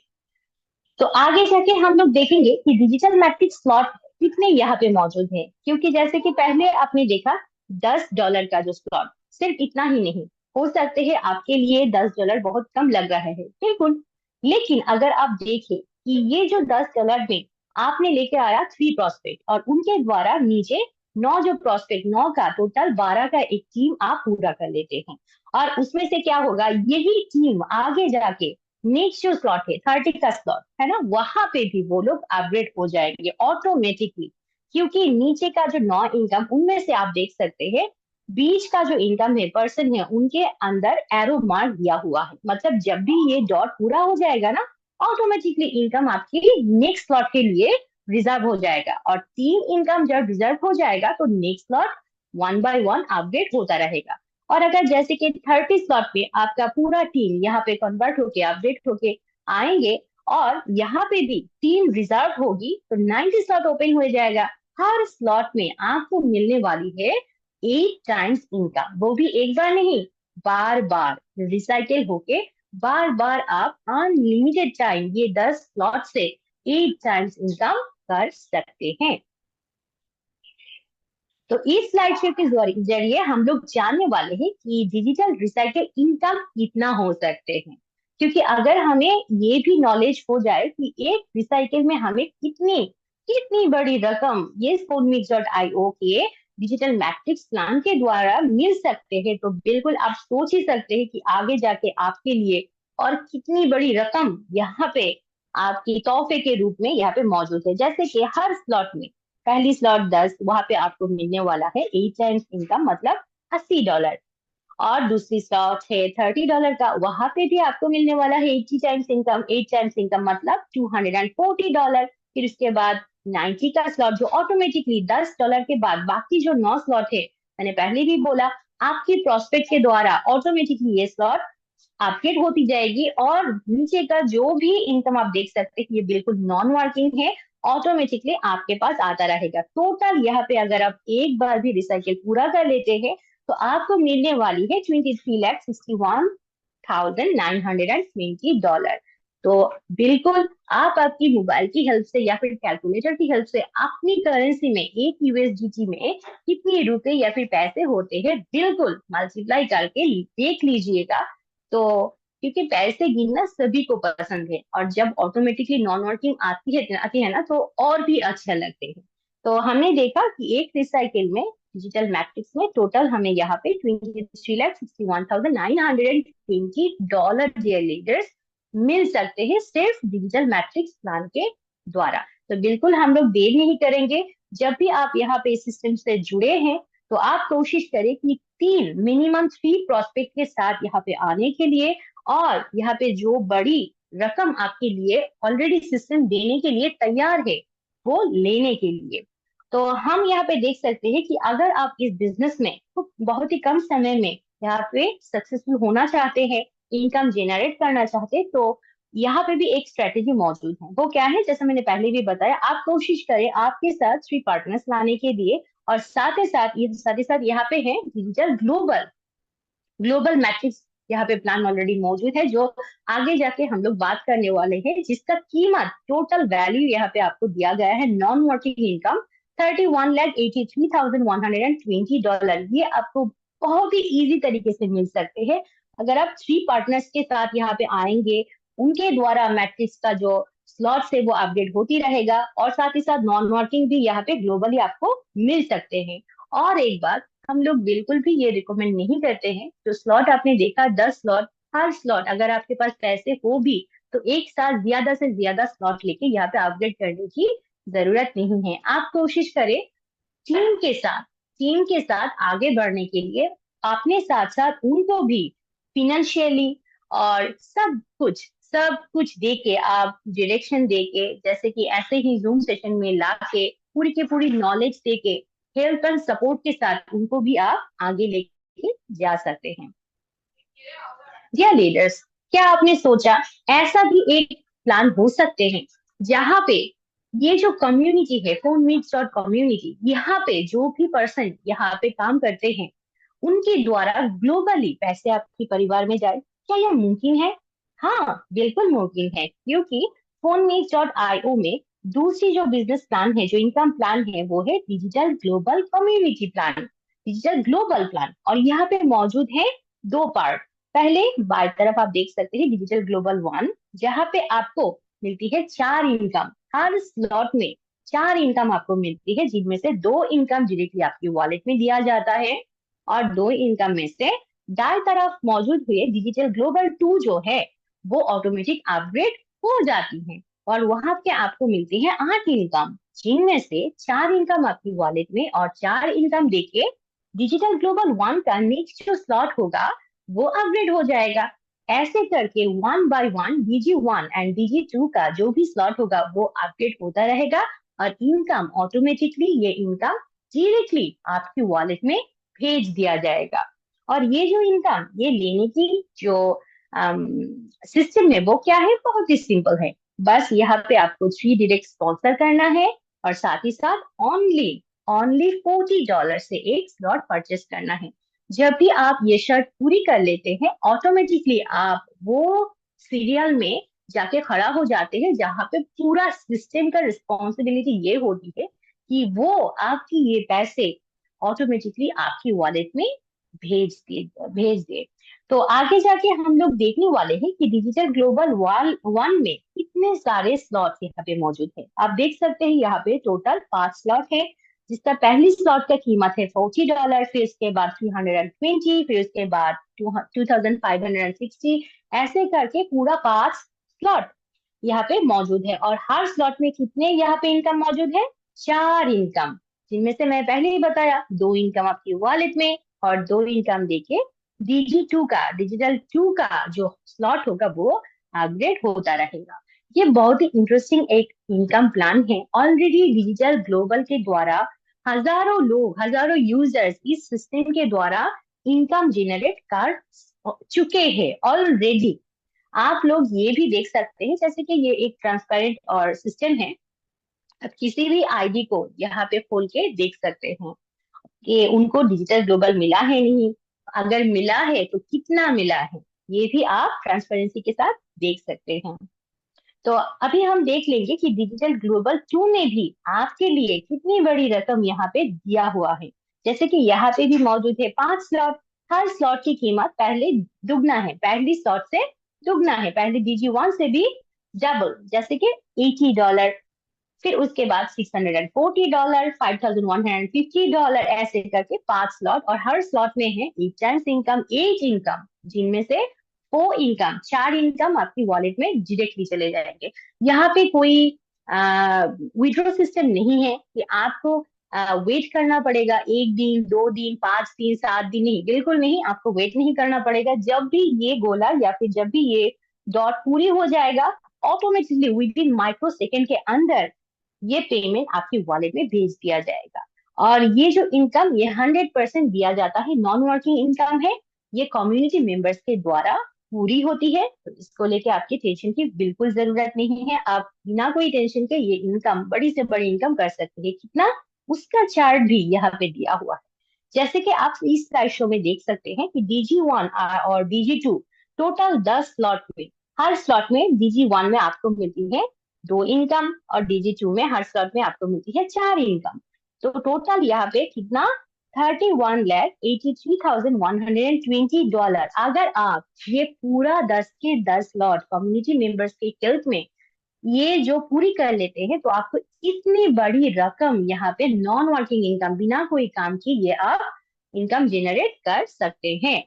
तो आगे जाके हम लोग देखेंगे कि डिजिटल मैट्रिक्स स्लॉट कितने यहाँ पे मौजूद है, क्योंकि जैसे कि पहले आपने देखा $10 का जो स्लॉट, सिर्फ इतना ही नहीं, हो सकते हैं आपके लिए $10 बहुत कम लग रहा है, बिल्कुल। लेकिन अगर आप देखें कि ये जो $10 में आपने लेके आया 3 प्रोस्पेक्ट, और उनके द्वारा नीचे 9 जो प्रोस्पेक्ट, 9 का टोटल 12 का एक टीम आप पूरा कर लेते हैं। और उसमें से क्या होगा, यही टीम आगे जाके नेक्स्ट जो स्लॉट है 30 का स्लॉट है ना, वहां पे भी वो लोग अपग्रेड हो जाएंगे ऑटोमेटिकली। क्योंकि नीचे का जो 9 इनकम, उनमें से आप देख सकते हैं बीच का जो इनकम है, पर्सन है, उनके अंदर एरो मार्क दिया हुआ है। मतलब जब भी ये डॉट पूरा हो जाएगा ना, ऑटोमेटिकली इनकम आपकी नेक्स्ट स्लॉट के लिए रिजर्व हो जाएगा। और 3 इनकम जब रिजर्व हो जाएगा, तो नेक्स्ट स्लॉट 1 बाय 1 अपडेट होता रहेगा। और अगर जैसे कि 30 स्लॉट पे आपका पूरा टीम यहाँ पे कन्वर्ट होके अपडेट होके आएंगे, और यहाँ पे भी टीम रिजर्व होगी, तो 90 स्लॉट ओपन हो जाएगा। हर स्लॉट में आपको मिलने वाली है 8 टाइम्स इनकम, वो भी एक बार नहीं, बार बार रिसाइकिल होके बार बार आप अनलिमिटेड टाइम ये 10 स्लॉट से 8 टाइम्स इनकम कर सकते हैं। तो इस स्लाइड शो के जरिए हम लोग जानने वाले हैं कि डिजिटल रिसाइकिल इनकम कितना हो सकते हैं। क्योंकि अगर हमें ये भी नॉलेज हो जाए कि एक रिसाइकिल में हमें कितनी कितनी बड़ी रकम ये स्पोर्टमिक्स.io के डिजिटल मैट्रिक्स प्लान के द्वारा मिल सकते हैं, तो बिल्कुल आप सोच ही सकते हैं कि आगे जाके आपके लिए और कितनी बड़ी रकम यहाँ पे आपकी तोहफे के रूप में यहाँ पे मौजूद है। जैसे कि हर स्लॉट में पहली स्लॉट 10, वहां पे आपको मिलने वाला है 8 टाइम्स इनकम, मतलब $80। और दूसरी स्लॉट है $30 का, वहां पे भी आपको मिलने वाला है 80 टाइम्स इनकम, 8 टाइम्स इनकम मतलब $240। फिर उसके बाद 90 का स्लॉट जो ऑटोमेटिकली $10 के बाद बाकी जो 9 स्लॉट है, मैंने पहले भी बोला, आपकी प्रोस्पेक्ट के द्वारा ऑटोमेटिकली ये स्लॉट अपडेट होती जाएगी, और नीचे का जो भी इनकम आप देख सकते हैं ये बिल्कुल नॉन वर्किंग है, ऑटोमेटिकली आपके पास आता रहेगा। टोटल यहाँ पे अगर आप एक बार भी रिसाइकिल पूरा कर लेते हैं तो आपको मिलने वाली है $23,61,920। तो बिल्कुल आप आपकी मोबाइल की हेल्प से या फिर कैलकुलेटर की हेल्प से अपनी करेंसी में एक यूएसडीटी में कितने रुपए या फिर पैसे होते हैं बिल्कुल मल्टीप्लाई करके देख लीजिएगा। तो क्योंकि पैसे गिनना सभी को पसंद है, और जब ऑटोमेटिकली नॉन वर्किंग आती है ना तो और भी अच्छे लगते हैं। तो हमने देखा कि एक रिसाइकिल में डिजिटल मैट्रिक्स में टोटल हमें यहाँ पे $23,61,920 डियर लीडर्स मिल सकते हैं सिर्फ डिजिटल मैट्रिक्स प्लान के द्वारा। तो बिल्कुल हम लोग देर नहीं करेंगे, जब भी आप यहाँ पे सिस्टम से जुड़े हैं तो आप कोशिश करें कि मिनिमम 3 प्रोस्पेक्ट के साथ यहाँ पे आने के लिए, और यहाँ पे जो बड़ी रकम आपके लिए ऑलरेडी सिस्टम देने के लिए तैयार है वो लेने के लिए। तो हम यहाँ पे देख सकते हैं कि अगर आप इस बिजनेस में तो बहुत ही कम समय में यहाँ पे सक्सेसफुल होना चाहते हैं, इनकम जनरेट करना चाहते हैं, तो यहाँ पे भी एक स्ट्रेटेजी मौजूद है। वो क्या है, जैसे मैंने पहले भी बताया, आप कोशिश करें आपके साथ 3 पार्टनर्स लाने के लिए, और साथ ही साथ यहाँ पे है डिजिटल ग्लोबल ग्लोबल मैट्रिक्स। यहाँ पे प्लान ऑलरेडी मौजूद है जो आगे जाके हम लोग बात करने वाले हैं, जिसका कीमत टोटल वैल्यू यहाँ पे आपको दिया गया है नॉन वर्किंग इनकम $31,83,120। ये आपको बहुत ही इजी तरीके से मिल सकते हैं अगर आप 3 पार्टनर्स के साथ यहाँ पे आएंगे। उनके द्वारा मैट्रिक्स का जो स्लॉट्स है वो अपडेट होती रहेगा, और साथ ही साथ नॉन वर्किंग भी यहाँ पे ग्लोबली आपको मिल सकते हैं। और एक बात, हम लोग बिल्कुल भी ये रिकमेंड नहीं करते हैं, जो स्लॉट आपने देखा 10 स्लॉट, हर स्लॉट अगर आपके पास पैसे हो भी तो एक साथ ज्यादा से ज्यादा स्लॉट लेके यहाँ पे अपडेट करने की जरूरत नहीं है। आप कोशिश करें टीम के साथ टीम के साथ आगे बढ़ने के लिए, अपने साथ साथ उनको भी फिनेंशियली और सब कुछ दे के, आप डायरेक्शन दे के, जैसे कि ऐसे ही जूम सेशन में ला के पूरी की पूरी नॉलेज दे के, हेल्प एंड सपोर्ट के साथ उनको भी आप आगे लेके जा सकते हैं। डियर लीडर्स, क्या आपने सोचा ऐसा भी एक प्लान हो सकते हैं जहां पे ये जो कम्युनिटी है फोन मीट्स डॉट कम्युनिटी, यहाँ पे जो भी पर्सन यहाँ पे काम करते हैं उनके द्वारा ग्लोबली पैसे आपके परिवार में जाए, क्या यह मुमकिन है? हाँ बिल्कुल मुमकिन है, क्योंकि फोनमेट्स.io में दूसरी जो बिजनेस प्लान है, जो इनकम प्लान है, वो है digital global community plan, digital global plan. और यहाँ पे मौजूद है 2 पार्ट। पहले बाएं तरफ आप देख सकते हैं डिजिटल ग्लोबल 1, जहाँ पे आपको मिलती है 4 इनकम, हर स्लॉट में 4 इनकम आपको मिलती है, जिनमें से 2 इनकम डायरेक्टली आपकी वॉलेट में दिया जाता है, और 2 इनकम में से दाएं तरफ मौजूद हुए डिजिटल ग्लोबल 2 जो है वो ऑटोमेटिक अपग्रेड हो जाती है, और वहां पे आपको मिलती है 8 इनकम, जिनमें से 4 इनकम आपकी वॉलेट में, और 4 इनकम देके डिजिटल ग्लोबल 1 का नेक्स्ट जो स्लॉट होगा वो अपग्रेड हो जाएगा। ऐसे करके 1 by 1 DG1 एंड DG2 का जो भी स्लॉट होगा वो अपडेट होता रहेगा, और इनकम ऑटोमेटिकली ये इनकम डायरेक्टली आपकी वॉलेट में भेज दिया जाएगा। और ये जो इनकम ये लेने की जो सिस्टम है वो क्या है, बहुत ही सिंपल है। बस यहाँ पे आपको 3 डायरेक्ट स्पॉन्सर करना है, और साथ ही साथ ओनली ओनली $40 से एक स्लॉट परचेस करना है। जब भी आप ये शर्त पूरी कर लेते हैं ऑटोमेटिकली आप वो सीरियल में जाके खड़ा हो जाते हैं, जहां पे पूरा सिस्टम का रिस्पॉन्सिबिलिटी ये होती है कि वो आपकी ये पैसे ऑटोमेटिकली आपकी वॉलेट में भेज दे। तो आगे जाके हम लोग देखने वाले हैं कि डिजिटल ग्लोबल 1 में कितने सारे स्लॉट यहाँ पे मौजूद है। आप देख सकते हैं यहाँ पे टोटल 5 स्लॉट है, जिसका पहली स्लॉट का कीमत है $40, फिर उसके बाद 320, फिर उसके बाद 2560, ऐसे करके पूरा 5 स्लॉट यहाँ पे मौजूद है। और हर स्लॉट में कितने यहाँ पे इनकम मौजूद है, 4 इनकम, जिनमें से मैं पहले ही बताया 2 इनकम आपकी वॉलेट में और 2 इनकम देके DG2 का, डिजिटल 2 का जो स्लॉट होगा वो अपग्रेड होता रहेगा। ये बहुत ही इंटरेस्टिंग एक इनकम प्लान है। ऑलरेडी डिजिटल ग्लोबल के द्वारा हजारों लोग, हजारों यूजर्स इस सिस्टम के द्वारा इनकम जनरेट कर चुके हैं ऑलरेडी। आप लोग ये भी देख सकते हैं, जैसे कि ये एक ट्रांसपेरेंट और सिस्टम है। आप किसी भी आईडी को यहाँ पे खोल के देख सकते हैं कि उनको डिजिटल ग्लोबल मिला है नहीं, अगर मिला है तो कितना मिला है, ये भी आप ट्रांसपेरेंसी के साथ देख सकते हैं। तो अभी हम देख लेंगे कि डिजिटल ग्लोबल 2 ने भी आपके लिए कितनी बड़ी रकम यहाँ पे दिया हुआ है। जैसे कि यहाँ पे भी मौजूद है 5 स्लॉट। हर स्लॉट की कीमत पहले दुगना है, पहली स्लॉट से दुगना है, पहले DG1 से भी डबल, जैसे कि $80, फिर उसके बाद $640, $5150, ऐसे करके 5 स्लॉट। और हर स्लॉट में है 8 टाइम्स इनकम, 8 इनकम, जिनमें से 4 इनकम, 4 इनकम आपकी वॉलेट में डायरेक्टली चले जाएंगे। यहाँ पे कोई विड्रॉ सिस्टम नहीं है कि आपको वेट करना पड़ेगा 1 दिन, 2 दिन, 5 दिन, 7 दिन, नहीं, बिल्कुल नहीं, आपको वेट नहीं करना पड़ेगा। जब भी ये गोला या फिर जब भी ये डॉट पूरी हो जाएगा, automatically with in micro second के अंदर ये पेमेंट आपकी वॉलेट में भेज दिया जाएगा। और ये जो इनकम, ये 100% दिया जाता है, नॉन वर्किंग इनकम है, ये कम्युनिटी मेंबर्स के द्वारा पूरी होती है। तो इसको लेके आपकी टेंशन की बिल्कुल जरूरत नहीं है। आप बिना कोई टेंशन के ये इनकम, बड़ी से बड़ी इनकम कर सकते हैं। कितना, उसका चार्ट भी यहाँ पे दिया हुआ है। जैसे कि आप इस स्लाइड शो में देख सकते हैं कि DG1 और DG2 टोटल 10 स्लॉट में, हर स्लॉट में DG1 में आपको मिलती है 2 इनकम, और DG2 में हर स्लॉट में आपको मिलती है 4 इनकम। तो टोटल यहाँ पे कितना, $31,83,120। अगर आप ये पूरा 10 के 10 स्लॉट कम्युनिटी मेंबर्स के हेल्प में ये जो पूरी कर लेते हैं, तो आपको इतनी बड़ी रकम यहाँ पे नॉन वर्किंग इनकम, बिना कोई काम की ये आप इनकम जनरेट कर सकते हैं।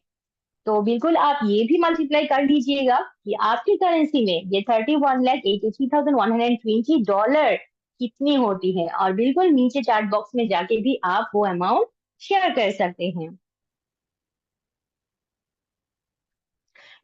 तो बिल्कुल आप ये भी मल्टीप्लाई कर लीजिएगा कि आपकी करेंसी में ये $31,83,120 कितनी होती है। और बिल्कुल नीचे चैट बॉक्स में जाके भी आप वो अमाउंट शेयर कर सकते हैं।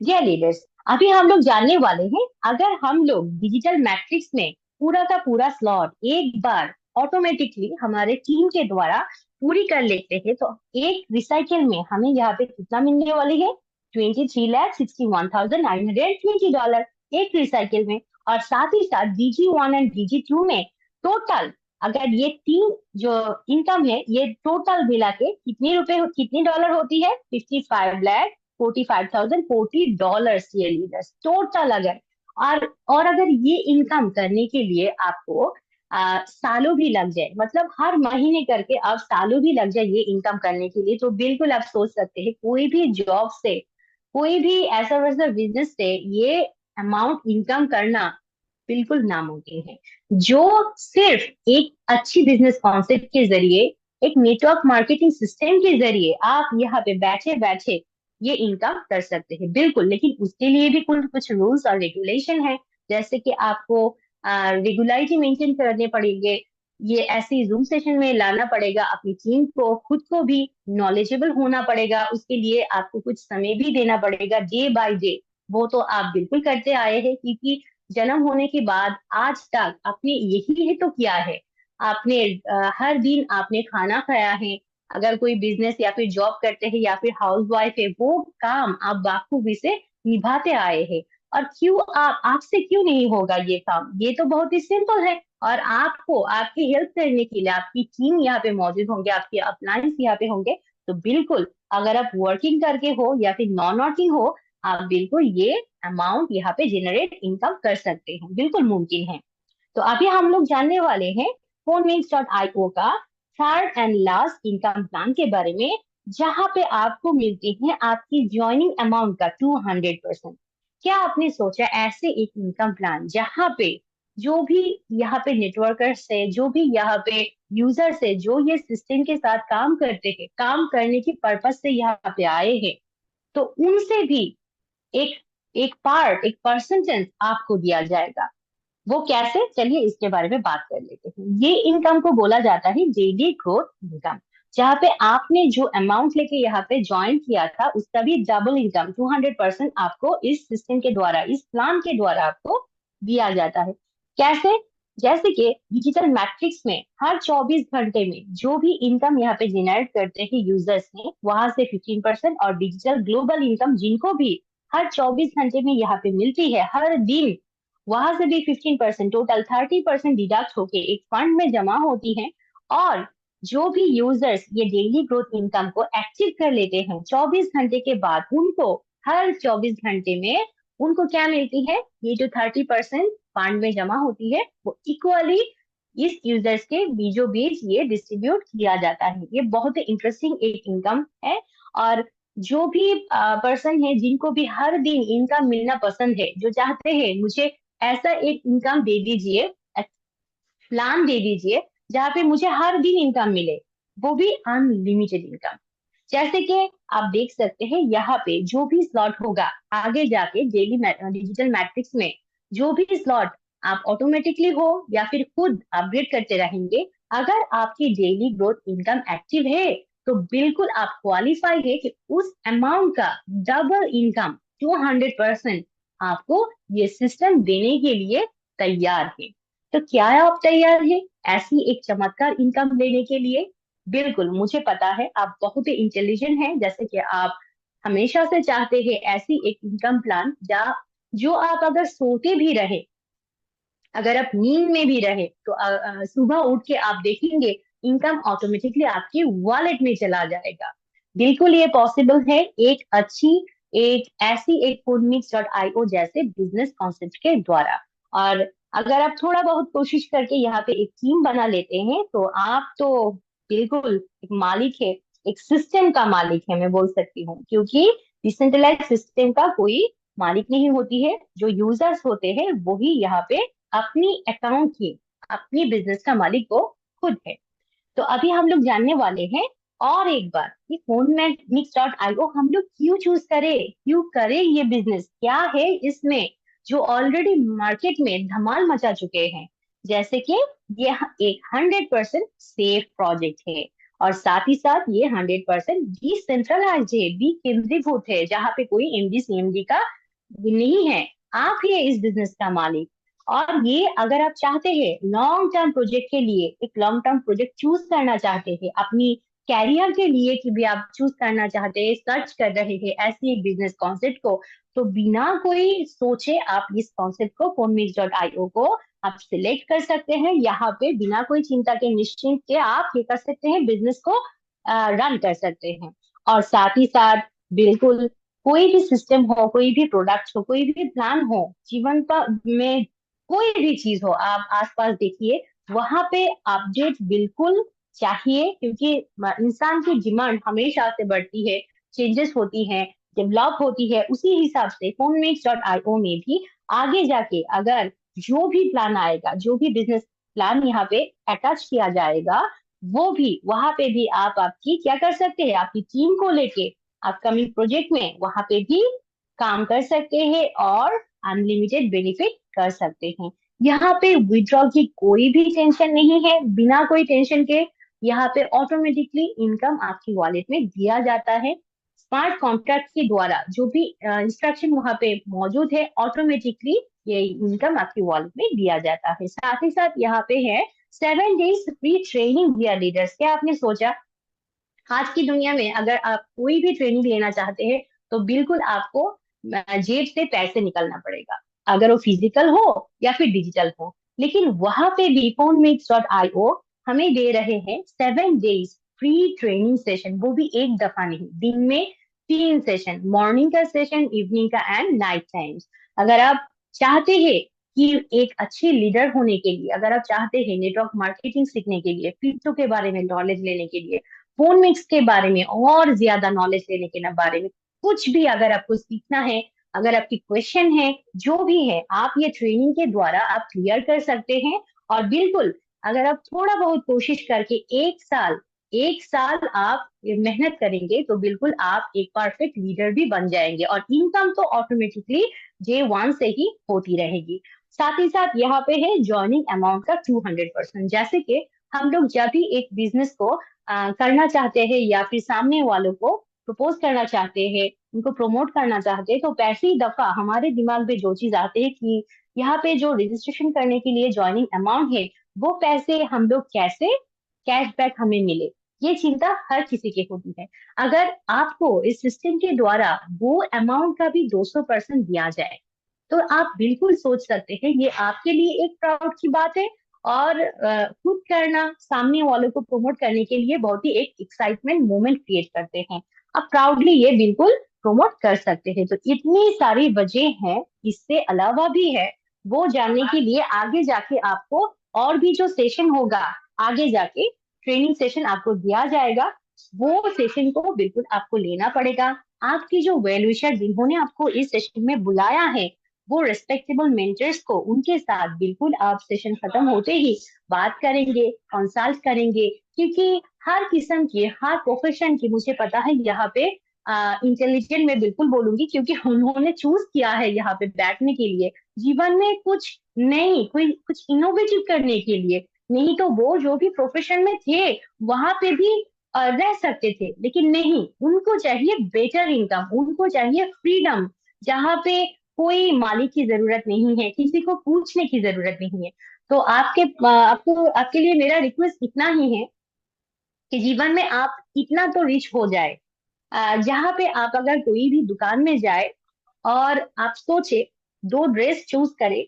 डियर लीडर्स, अभी हम लोग जानने वाले हैं, अगर हम लोग डिजिटल मैट्रिक्स में पूरा का पूरा स्लॉट एक बार ऑटोमेटिकली हमारे टीम के द्वारा पूरी कर लेते हैं, तो एक रिसाइकिल में हमें यहाँ पे कितना मिलने वाली है, $23,61,920 एक रिसाइकिल में। और साथ ही साथ DG1 एंड DG2 में टोटल, अगर ये तीन जो इनकम है ये टोटल मिला के कितने रुपए, कितनी डॉलर होती है, 55,45,040 ये लीडर्स टोटल। अगर और अगर ये इनकम करने के लिए आपको सालों भी लग जाए, मतलब हर महीने करके आप सालों भी लग जाए ये इनकम करने के लिए, तो बिल्कुल आप सोच सकते हैं कोई भी जॉब से, कोई भी ऐसा वैसा बिजनेस से ये अमाउंट इनकम करना बिल्कुल नामुमकिन है। जो सिर्फ एक अच्छी बिजनेस कॉन्सेप्ट के जरिए, एक नेटवर्क मार्केटिंग सिस्टम के जरिए आप यहाँ पे बैठे बैठे ये इनकम कर सकते हैं, बिल्कुल। लेकिन उसके लिए भी कुछ कुछ रूल्स और रेगुलेशन है। जैसे कि आपको रेगुलरिटी मेंटेन करने पड़ेंगे, ये ऐसी जूम सेशन में लाना पड़ेगा अपनी टीम को, खुद को भी नॉलेजेबल होना पड़ेगा, उसके लिए आपको कुछ समय भी देना पड़ेगा डे बाय डे। वो तो आप बिल्कुल करते आए हैं, क्योंकि जन्म होने के बाद आज तक आपने यही है तो किया है। आपने हर दिन आपने खाना खाया है। अगर कोई बिजनेस या फिर जॉब करते हैं या फिर हाउस वाइफ है, वो काम आप बाखूबी से निभाते आए हैं। और क्यों आप, आपसे क्यों नहीं होगा ये काम, ये तो बहुत ही सिंपल है। और आपको, आपकी हेल्प करने के लिए आपकी टीम यहाँ पे मौजूद होंगे, आपके अपलायंस यहाँ पे होंगे। तो बिल्कुल, अगर आप वर्किंग करके हो या फिर नॉन वर्किंग हो, आप बिल्कुल ये अमाउंट यहाँ पे जनरेट इनकम कर सकते हैं, बिल्कुल मुमकिन है। तो अभी हम लोग जानने वाले हैं phonelinks.io का third and last income plan के बारे में, जहां पे आपको मिलती है आपकी ज्वाइनिंग अमाउंट का 200%। क्या आपने सोचा ऐसे एक इनकम प्लान जहां पे जो भी यहाँ पे नेटवर्कर से, जो भी यहाँ पे यूजर से, जो ये सिस्टम के साथ काम करते हैं, काम करने की पर्पज से यहाँ पे आए हैं, तो उनसे भी एक एक पार्ट, एक परसेंटेज आपको दिया जाएगा। वो कैसे, चलिए इसके बारे में बात कर लेते हैं। ये इनकम को बोला जाता है डेली ग्रोथ इनकम। जहाँ पे आपने जो अमाउंट लेके यहाँ पे ज्वाइन किया था उसका भी डबल इनकम 200% आपको इस सिस्टम के द्वारा, इस प्लान के द्वारा आपको दिया जाता है। कैसे? जैसे कि डिजिटल मैट्रिक्स में हर 24 घंटे में जो भी इनकम यहाँ पे जनरेट करते हैं यूजर्स ने, वहां से 15%, और डिजिटल ग्लोबल इनकम जिनको भी हर 24 घंटे में यहाँ पे मिलती है हर दिन, वहां से भी 15%, टोटल 30% डिडक्ट होके एक फंड में जमा होती है। और जो भी यूजर्स ये डेली ग्रोथ इनकम को एक्टिव कर लेते हैं 24 घंटे के बाद, उनको हर 24 घंटे में उनको क्या मिलती है, ये जो 30% फंड में जमा होती है वो इक्वली इस यूजर्स के बीचों बीच ये डिस्ट्रीब्यूट किया जाता है। ये बहुत ही इंटरेस्टिंग एक इनकम है। और जो भी पर्सन है जिनको भी हर दिन इनकम मिलना पसंद है, जो चाहते हैं मुझे ऐसा एक इनकम दे दीजिए, प्लान दे दीजिए जहाँ पे मुझे हर दिन इनकम मिले, वो भी अनलिमिटेड इनकम। जैसे कि आप देख सकते हैं यहाँ पे जो भी स्लॉट होगा आगे जाके डेली डिजिटल मैट्रिक्स में, जो भी स्लॉट आप ऑटोमेटिकली हो या फिर खुद अपग्रेड करते रहेंगे, अगर आपकी डेली ग्रोथ इनकम एक्टिव है तो बिल्कुल आप क्वालिफाई है कि उस अमाउंट का डबल इनकम 200% आपको ये सिस्टम देने के लिए तैयार है। तो क्या आप तैयार हैं ऐसी एक चमत्कार इनकम लेने के लिए? बिल्कुल, मुझे पता है आप बहुत ही इंटेलिजेंट हैं, जैसे कि आप हमेशा से चाहते हैं ऐसी एक इनकम प्लान जहाँ जो आप अगर सोते भी रहे, अगर आप नींद में भी रहे तो सुबह उठ के आप देखेंगे इनकम ऑटोमेटिकली आपके वॉलेट में चला जाएगा। बिल्कुल ये पॉसिबल है एक अच्छी, एक ऐसी एक foodmix.io जैसे बिजनेस कॉन्सेप्ट के द्वारा। और अगर आप थोड़ा बहुत कोशिश करके यहाँ पे एक टीम बना लेते हैं तो आप तो बिल्कुल एक मालिक है, एक सिस्टम का मालिक है मैं बोल सकती हूँ, क्योंकि डिसेंट्रलाइज सिस्टम का कोई मालिक नहीं होती है, जो यूजर्स होते हैं वही यहाँ पे अपनी अकाउंट की, अपनी बिजनेस का मालिक वो खुद है। तो अभी हम लोग जानने वाले हैं और एक बार कि फोनमेक्स.io हम लोग क्यों चूज करें, क्यों करें ये बिजनेस, क्या है इसमें जो ऑलरेडी मार्केट में धमाल मचा चुके हैं। जैसे कि ये एक 100% सेफ प्रोजेक्ट है, और साथ ही साथ ये 100% डिसेंट्रलाइज है, विकेंद्रीभूत है, जहाँ पे कोई एमडी सीएमडी का नहीं है, आप ही है इस बिजनेस का मालिक। और ये अगर आप चाहते हैं लॉन्ग टर्म प्रोजेक्ट के लिए, एक लॉन्ग टर्म प्रोजेक्ट चूज करना चाहते हैं अपनी कैरियर के लिए, कि भी आप चूज करना चाहते हैं, सर्च कर रहे हैं ऐसी एक बिजनेस कॉन्सेप्ट को, तो बिना कोई सोचे आप इस कॉन्सेप्ट को फोनमिक्स.io को आप सिलेक्ट कर सकते हैं। यहाँ पे बिना कोई चिंता के, निश्चिंत के आप ये कर सकते हैं, बिजनेस को रन कर सकते हैं। और साथ ही साथ बिल्कुल कोई भी सिस्टम हो, कोई भी प्रोडक्ट हो, कोई भी प्लान हो, जीवन पर में कोई भी चीज हो, आप आसपास देखिए वहां पे अपडेट बिल्कुल चाहिए, क्योंकि इंसान की डिमांड हमेशा से बढ़ती है, चेंजेस होती हैं, डेवलप होती है। उसी हिसाब से फोनमेक्स.io में भी आगे जाके अगर जो भी प्लान आएगा, जो भी बिजनेस प्लान यहाँ पे अटैच किया जाएगा, वो भी वहां पे भी आप आपकी क्या कर सकते हैं, आपकी टीम को लेके अपकमिंग प्रोजेक्ट में वहां पे भी काम कर सकते हैं और अनलिमिटेड बेनिफिट कर सकते हैं। यहाँ पे विड्रॉल की कोई भी टेंशन नहीं है, बिना कोई टेंशन के यहाँ पे ऑटोमेटिकली इनकम आपकी वॉलेट में दिया जाता है। स्मार्ट कॉन्ट्रैक्ट के द्वारा जो भी इंस्ट्रक्शन वहां पे मौजूद है, ऑटोमेटिकली ये इनकम आपकी वॉलेट में दिया जाता है। साथ ही साथ यहाँ पे है 7 days free training wear leaders. क्या आपने सोचा, आज की दुनिया में अगर आप कोई भी ट्रेनिंग लेना चाहते हैं तो बिल्कुल आपको जेब से पैसे निकलना पड़ेगा, अगर वो फिजिकल हो या फिर डिजिटल हो। लेकिन वहां पे भी फोनमेक्स.io हमें दे रहे हैं 7 days फ्री ट्रेनिंग सेशन, वो भी एक दफा नहीं, दिन में 3 सेशन, मॉर्निंग का सेशन, इवनिंग का एंड नाइट टाइम्स। अगर आप चाहते हैं कि एक अच्छे लीडर होने के लिए, अगर आप चाहते हैं नेटवर्क मार्केटिंग सीखने के लिए, क्रिप्टो के बारे में नॉलेज लेने के लिए, फोन मिक्स के बारे में और ज्यादा नॉलेज लेने के बारे में, कुछ भी अगर आपको सीखना है, अगर आपकी क्वेश्चन है, जो भी है, आप ये ट्रेनिंग के द्वारा आप क्लियर कर सकते हैं। और बिल्कुल अगर आप थोड़ा बहुत कोशिश करके 1 साल आप मेहनत करेंगे तो बिल्कुल आप एक परफेक्ट लीडर भी बन जाएंगे, और इनकम तो ऑटोमेटिकली Day 1 से ही होती रहेगी। साथ ही साथ यहाँ पे है ज्वाइनिंग अमाउंट का 200%। जैसे कि हम लोग जब भी एक बिजनेस को करना चाहते हैं या फिर सामने वालों को प्रपोज करना चाहते हैं, उनको प्रमोट करना चाहते हैं, तो पहली दफा हमारे दिमाग में जो चीज आती है कि यहाँ पे जो रजिस्ट्रेशन करने के लिए ज्वाइनिंग अमाउंट है, वो पैसे हम लोग कैसे कैशबैक हमें मिले, ये चिंता हर किसी की होती है। अगर आपको इस सिस्टम के द्वारा वो अमाउंट का भी 200% दिया जाए, तो आप बिल्कुल सोच सकते हैं ये आपके लिए एक प्राउड की बात है। और खुद करना सामने वालों को प्रमोट करने के लिए बहुत ही एक एक्साइटमेंट मोमेंट क्रिएट करते हैं। आप प्राउडली ये बिल्कुल प्रमोट कर सकते हैं। तो इतनी सारी वजह हैं, इससे अलावा भी है, वो जानने के लिए आगे जाके आपको और भी जो सेशन होगा, आगे जाके ट्रेनिंग सेशन आपको दिया जाएगा, वो सेशन को बिल्कुल आपको लेना पड़ेगा। आपकी जो वेल विशर जिन्होंने आपको इस सेशन में बुलाया है, वो रेस्पेक्टेबल मेंटर्स को उनके साथ बिल्कुल आप सेशन खत्म होते ही बात करेंगे, कंसल्ट करेंगे, क्योंकि हर किस्म की, हर प्रोफेशन की, मुझे पता है यहाँ पे इंटेलिजेंट मैं बिल्कुल बोलूंगी, क्योंकि उन्होंने चूज किया है यहाँ पे बैठने के लिए, जीवन में कुछ नहीं, कोई कुछ इनोवेटिव करने के लिए। नहीं तो वो जो भी प्रोफेशन में थे वहां पे भी रह सकते थे, लेकिन नहीं, उनको चाहिए बेटर इनकम, उनको चाहिए फ्रीडम, जहाँ पे कोई मालिक की जरूरत नहीं है, किसी को पूछने की जरूरत नहीं है। तो आपके लिए मेरा रिक्वेस्ट इतना ही है कि जीवन में आप इतना तो रिच हो जाए, जहाँ पे आप अगर कोई भी दुकान में जाए और आप सोचे, दो ड्रेस चूज करे,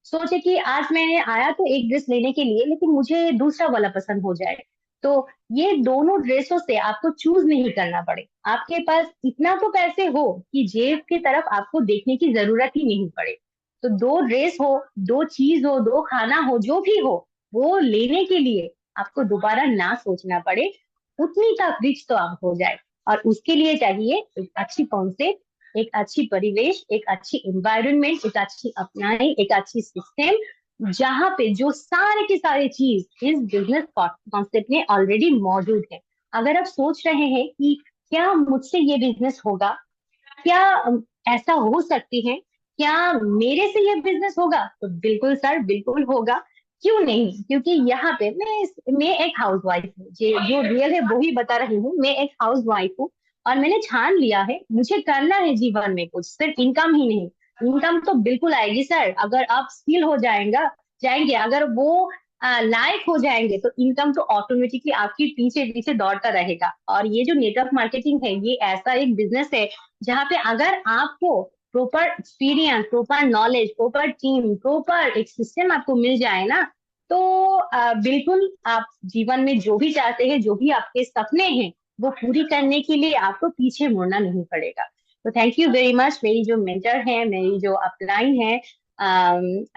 सोचे कि आज मैं आया तो एक ड्रेस लेने के लिए, लेकिन मुझे दूसरा वाला पसंद हो जाए, तो ये दोनों ड्रेसों से आपको चूज नहीं करना पड़े, आपके पास इतना तो पैसे हो कि जेब की तरफ आपको देखने की जरूरत ही नहीं पड़े। तो दो ड्रेस हो, दो चीज हो, दो खाना हो, जो भी हो, वो लेने के लिए आपको दोबारा ना सोचना पड़े, उतनी तक रिच तो आप हो जाए। और उसके लिए चाहिए एक अच्छी कॉन्सेप्ट, एक अच्छी परिवेश, एक अच्छी एनवायरनमेंट, एक अच्छी अपनाई, एक अच्छी सिस्टम, जहाँ पे जो सारे के सारे चीज इस बिजनेस कॉन्सेप्ट में ऑलरेडी मौजूद है। अगर आप सोच रहे हैं कि क्या मुझसे ये बिजनेस होगा, क्या ऐसा हो सकती है, क्या मेरे से ये बिजनेस होगा, तो बिल्कुल सर, बिल्कुल होगा। क्यों नहीं, क्योंकि यहाँ पे मैं एक हाउस वाइफ हूँ, जो रियल है वो ही बता रही हूँ, मैं एक हाउस वाइफ हूँ। और मैंने ठान लिया है मुझे करना है जीवन में कुछ, सिर्फ इनकम ही नहीं। इनकम तो बिल्कुल आएगी सर, अगर आप स्किल हो जाएंगे, अगर वो लायक हो जाएंगे, तो इनकम तो ऑटोमेटिकली आपके पीछे पीछे दौड़ता रहेगा। और ये जो नेटवर्क मार्केटिंग है, ये ऐसा एक बिजनेस है जहाँ पे अगर आपको proper experience, proper knowledge, proper team, proper एक सिस्टम आपको मिल जाए ना, तो बिल्कुल आप जीवन में जो भी चाहते हैं, जो भी आपके सपने हैं, वो पूरी करने के लिए आपको पीछे मुड़ना नहीं पड़ेगा। तो थैंक यू वेरी मच। मेरी जो मेंटर है, मेरी जो अपलाइन है,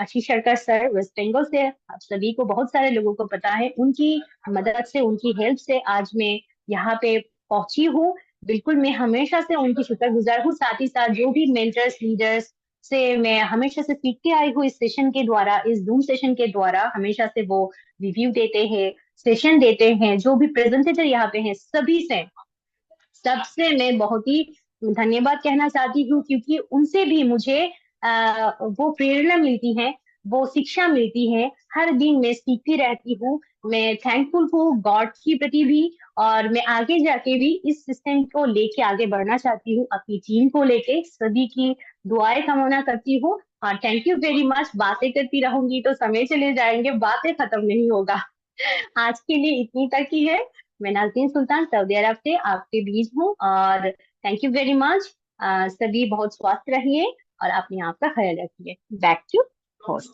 आशीष सरकार सर, वेस्ट बंगाल से, आप सभी को, बहुत सारे लोगों को पता है, उनकी मदद से, उनकी हेल्प से आज मैं यहाँ पे पहुंची हूँ। बिल्कुल मैं हमेशा से उनकी शुक्रगुजार हूँ। साथ ही साथ जो भी मेंटर्स, लीडर्स से मैं हमेशा से सीखते आई हूँ, इस सेशन के द्वारा, इस जूम सेशन के द्वारा हमेशा से वो रिव्यू देते हैं, सेशन देते हैं, जो भी प्रेजेंटेटर यहाँ पे हैं, सभी से, सबसे मैं बहुत ही धन्यवाद कहना चाहती हूँ, क्योंकि उनसे भी मुझे वो प्रेरणा मिलती है, वो शिक्षा मिलती है। हर दिन मैं सीखती रहती हूँ। मैं थैंकफुल हूँ गॉड के प्रति भी, और मैं आगे जाके भी इस सिस्टम को लेके आगे बढ़ना चाहती हूँ, अपनी टीम को लेके। सभी की दुआएं कामना करती हूँ। और थैंक यू वेरी मच। बातें करती रहूंगी तो समय चले जाएंगे, बातें खत्म नहीं होगा। आज के लिए इतनी तक ही है। मैं नाज़रीन सुल्तान सऊदी अरब से आपके बीच हूँ, और थैंक यू वेरी मच। सभी बहुत स्वस्थ रहिए और अपने आप का ख्याल रखिए। Back to host.